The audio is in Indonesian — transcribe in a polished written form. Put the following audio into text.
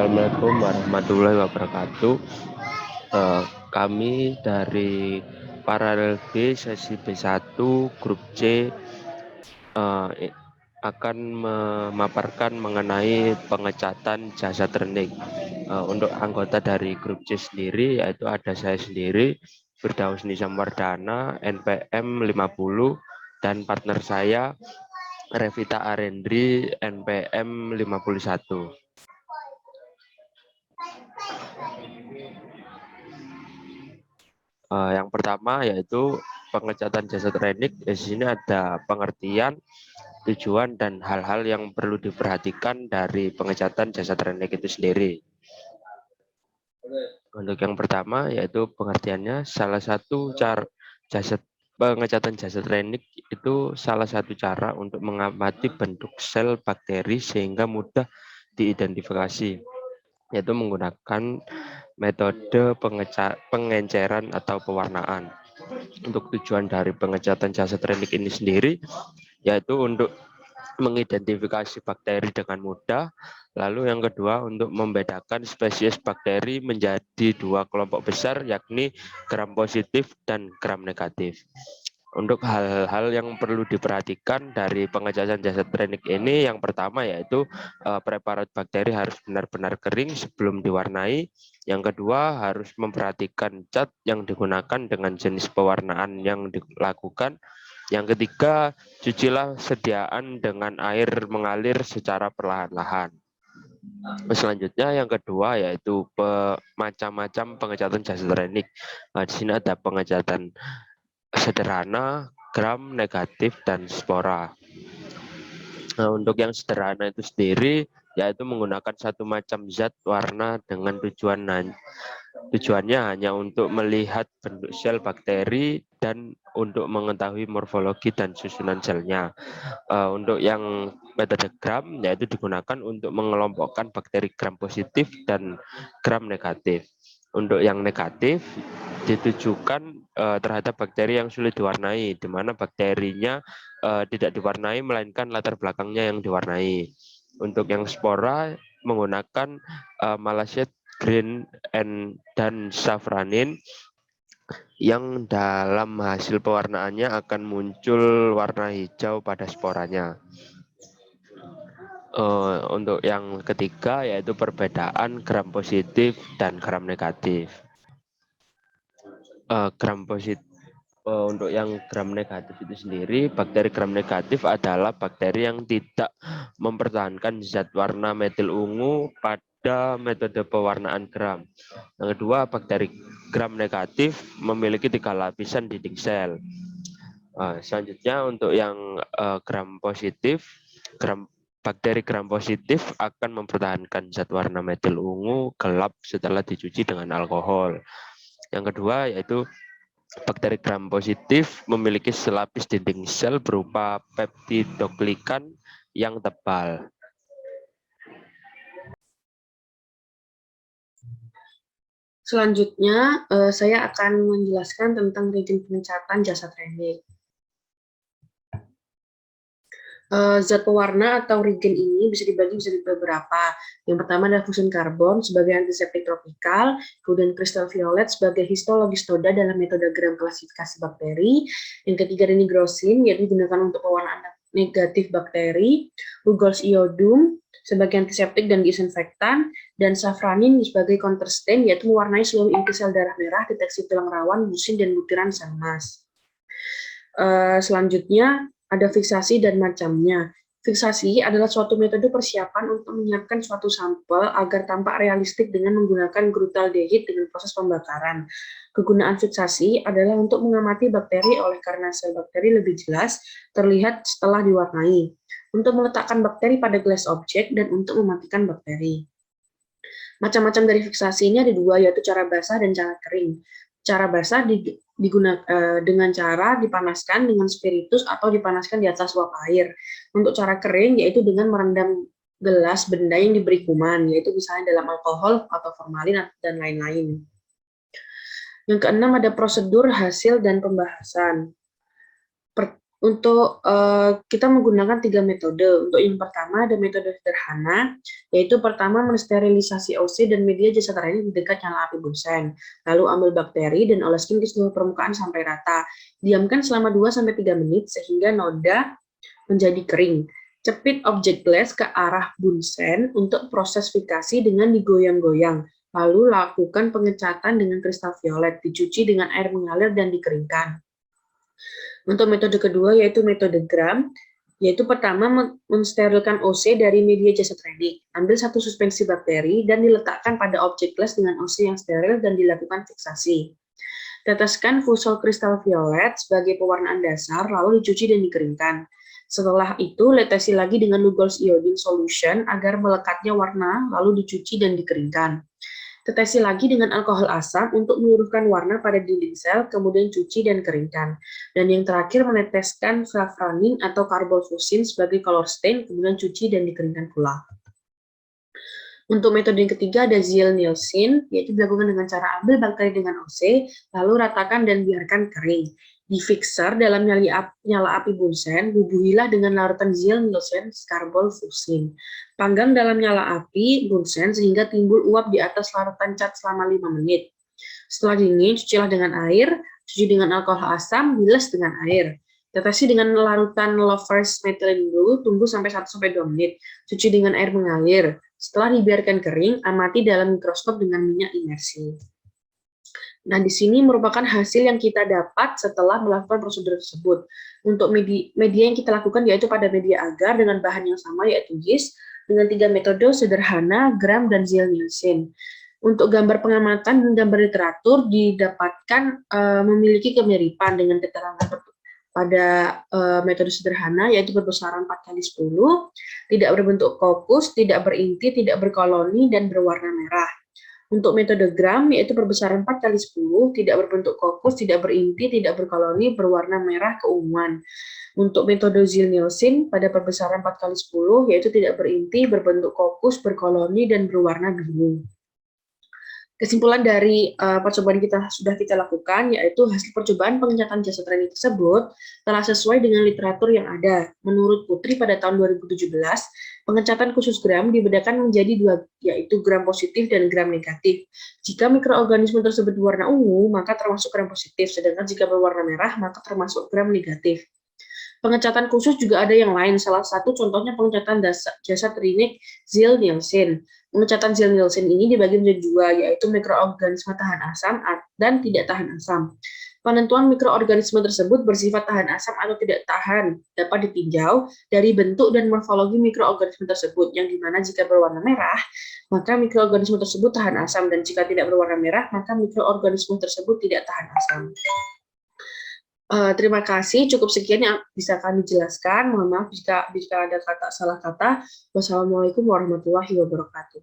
Assalamualaikum warahmatullahi wabarakatuh. Kami dari Paralel B sesi B1 grup C akan memaparkan mengenai pengecatan jasa training. Untuk anggota dari grup C sendiri yaitu ada saya sendiri, Firdaus Nizam Wardana, NPM 50, dan partner saya Revita Arendri, NPM 51. Yang pertama yaitu pengecatan jasa training. Di sini ada pengertian, tujuan, dan hal-hal yang perlu diperhatikan dari pengecatan jasa training itu sendiri. Untuk yang pertama yaitu pengertiannya, salah satu cara pengecatan jasa training itu salah satu cara untuk mengamati bentuk sel bakteri sehingga mudah diidentifikasi, yaitu menggunakan metode pengenceran atau pewarnaan. Untuk tujuan dari pengecatan jasa training ini sendiri yaitu untuk mengidentifikasi bakteri dengan mudah. Lalu yang kedua, untuk membedakan spesies bakteri menjadi dua kelompok besar, yakni gram positif dan gram negatif. Untuk hal-hal yang perlu diperhatikan dari pengecatan jasa training ini, yang pertama yaitu preparat bakteri harus benar-benar kering sebelum diwarnai. Yang kedua, harus memperhatikan cat yang digunakan dengan jenis pewarnaan yang dilakukan. Yang ketiga, cucilah sediaan dengan air mengalir secara perlahan-lahan. Selanjutnya yang kedua yaitu macam-macam pengecatan jasa training. Di sini ada pengecatan sederhana, gram, negatif, dan spora. Untuk yang sederhana itu sendiri yaitu menggunakan satu macam zat warna dengan tujuannya hanya untuk melihat bentuk sel bakteri dan untuk mengetahui morfologi dan susunan selnya. Untuk yang metode gram yaitu digunakan untuk mengelompokkan bakteri gram positif dan gram negatif. Untuk yang negatif ditujukan terhadap bakteri yang sulit diwarnai, di mana bakterinya tidak diwarnai melainkan latar belakangnya yang diwarnai. Untuk yang spora menggunakan Malasete green dan safranin yang dalam hasil pewarnaannya akan muncul warna hijau pada sporanya. Untuk yang ketiga yaitu perbedaan gram positif dan gram negatif. Gram positif untuk yang gram negatif itu sendiri, bakteri gram negatif adalah bakteri yang tidak mempertahankan zat warna metil ungu pada metode pewarnaan gram. Yang kedua, bakteri gram negatif memiliki 3 lapisan dinding sel. Selanjutnya untuk yang gram positif, bakteri gram positif akan mempertahankan zat warna metil ungu gelap setelah dicuci dengan alkohol. Yang kedua yaitu bakteri gram positif memiliki selapis dinding sel berupa peptidoglikan yang tebal. Selanjutnya, saya akan menjelaskan tentang reagen pengecatan jasa training. Zat pewarna atau reagen ini bisa dibagi menjadi beberapa. Yang pertama adalah fusun karbon sebagai antiseptik tropikal, kemudian kristal violet sebagai histologistoda dalam metode gram klasifikasi bakteri. Yang ketiga ada nigrosin, yaitu digunakan untuk pewarnaan negatif bakteri, Lugol's iodum sebagai antiseptik dan disinfektan, dan safranin sebagai counterstain, yaitu mewarnai seluruh inti sel darah merah, deteksi tulang rawan, musin, dan butiran sel emas. Selanjutnya ada fiksasi dan macamnya. Fiksasi adalah suatu metode persiapan untuk menyiapkan suatu sampel agar tampak realistik dengan menggunakan glutaldehid dengan proses pembakaran. Kegunaan fiksasi adalah untuk mengamati bakteri oleh karena sel bakteri lebih jelas terlihat setelah diwarnai, untuk meletakkan bakteri pada gelas objek, dan untuk mematikan bakteri. Macam-macam dari fiksasi ini ada dua, yaitu cara basah dan cara kering. Cara basah digunakan dengan cara dipanaskan dengan spiritus atau dipanaskan di atas uap air. Untuk cara kering yaitu dengan merendam gelas benda yang diberi kuman, yaitu misalnya dalam alkohol atau formalin dan lain-lain. Yang keenam ada prosedur, hasil, dan pembahasan. Untuk kita menggunakan 3 metode. Untuk yang pertama ada metode sederhana, yaitu pertama mensterilisasi OC dan media jasa training di dekat nyala api bunsen. Lalu ambil bakteri dan oleskan ke seluruh permukaan sampai rata. Diamkan selama 2-3 menit sehingga noda menjadi kering. Cepit objek glass ke arah bunsen untuk proses fikasi dengan digoyang-goyang. Lalu lakukan pengecatan dengan kristal violet, dicuci dengan air mengalir dan dikeringkan. Untuk metode kedua yaitu metode gram, yaitu pertama mensterilkan OC dari media jasa training. Ambil satu suspensi bakteri dan diletakkan pada objek glass dengan OC yang steril dan dilakukan fiksasi. Teteskan fusel kristal violet sebagai pewarnaan dasar, lalu dicuci dan dikeringkan. Setelah itu, letesi lagi dengan Lugol's iodine solution agar melekatnya warna, lalu dicuci dan dikeringkan. Tetesi lagi dengan alkohol asam untuk meluruhkan warna pada dinding sel, kemudian cuci dan keringkan. Dan yang terakhir meneteskan safranin atau carbolfusin sebagai color stain, kemudian cuci dan dikeringkan pula. Untuk metode yang ketiga ada Ziehl-Neelsen, yaitu dilakukan dengan cara ambil bakteri dengan OC, lalu ratakan dan biarkan kering. Di fixer dalam nyala api bunsen, bubuhilah dengan larutan Ziehl-Neelsen carbolfusin. Panggang dalam nyala api bunsen sehingga timbul uap di atas larutan cat selama 5 menit. Setelah dingin, cucilah dengan air, cuci dengan alkohol asam, bilas dengan air. Tetesi dengan larutan Lovers Methylene Blue, tunggu sampai 1-2 menit. Cuci dengan air mengalir. Setelah dibiarkan kering, amati dalam mikroskop dengan minyak imersi. Nah, di sini merupakan hasil yang kita dapat setelah melakukan prosedur tersebut. Untuk media yang kita lakukan yaitu pada media agar dengan bahan yang sama yaitu yeast dengan 3 metode sederhana, gram, dan Ziehl-Neelsen. Untuk gambar pengamatan dan gambar literatur didapatkan memiliki kemiripan dengan keterangan pada metode sederhana yaitu berbesaran 4x10, tidak berbentuk kokus, tidak berinti, tidak berkoloni, dan berwarna merah. Untuk metode gram, yaitu berbesaran 4x10, tidak berbentuk kokus, tidak berinti, tidak berkoloni, berwarna merah keunguan. Untuk metode Ziehl-Neelsen, pada perbesaran 4x10, yaitu tidak berinti, berbentuk kokus, berkoloni, dan berwarna biru. Kesimpulan dari percobaan sudah kita lakukan, yaitu hasil percobaan pengecatan jasa training tersebut telah sesuai dengan literatur yang ada. Menurut Putri pada tahun 2017, pengecatan khusus gram dibedakan menjadi 2, yaitu gram positif dan gram negatif. Jika mikroorganisme tersebut berwarna ungu, maka termasuk gram positif, sedangkan jika berwarna merah, maka termasuk gram negatif. Pengecatan khusus juga ada yang lain, salah satu contohnya pengecatan jasa training Ziehl-Neelsen. Pengecatan Ziehl-Neelsen ini dibagi menjadi 2, yaitu mikroorganisme tahan asam dan tidak tahan asam. Penentuan mikroorganisme tersebut bersifat tahan asam atau tidak tahan dapat ditinjau dari bentuk dan morfologi mikroorganisme tersebut, yang dimana jika berwarna merah, maka mikroorganisme tersebut tahan asam, dan jika tidak berwarna merah, maka mikroorganisme tersebut tidak tahan asam. Terima kasih, cukup sekian yang bisa kami jelaskan. Mohon maaf jika ada salah kata. Wassalamualaikum warahmatullahi wabarakatuh.